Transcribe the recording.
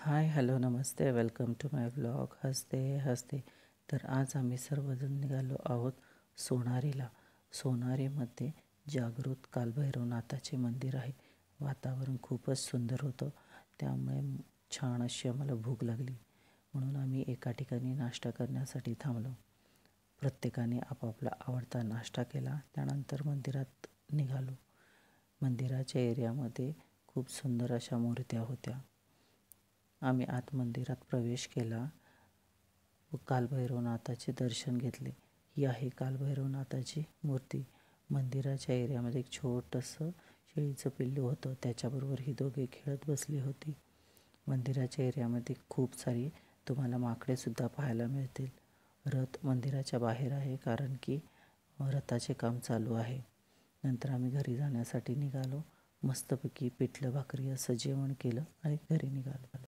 हाय hello नमस्ते welcome to my vlog हसते हसते. तर आज आम्ही सर्वजण निघालो आहोत सोनारीला. सोनारीमध्ये जागृत कालभैरवनाथाचे मंदिर आहे. वातावरण खूपच सुंदर होतं, त्यामुळे छान अशी आम्हाला भूक लागली, म्हणून आम्ही एका ठिकाणी नाश्ता करण्यासाठी थांबलो. प्रत्येकाने आपापला आवडता नाश्ता केला. त्यानंतर मंदिरात निघालो. मंदिराच्या एरियामध्ये खूप सुंदर अशा मूर्त्या होत्या. आम्ही आत मंदिरात प्रवेश केला व कालभैरवनाथाचे दर्शन घेतले. ही आहे कालभैरवनाथाची मूर्ती. मंदिराच्या एरियामध्ये एक छोटंसं शेळीचं पिल्लू होतं, त्याच्याबरोबर ही दोघे खेळत बसली होती. मंदिराच्या एरियामध्ये खूप सारी तुम्हाला माकडेसुद्धा पाहायला मिळतील. रथ मंदिराच्या बाहेर आहे, कारण की रथाचे काम चालू आहे. नंतर आम्ही घरी जाण्यासाठी निघालो. मस्तपैकी पिठलं भाकरी असं जेवण केलं आणि घरी निघालो.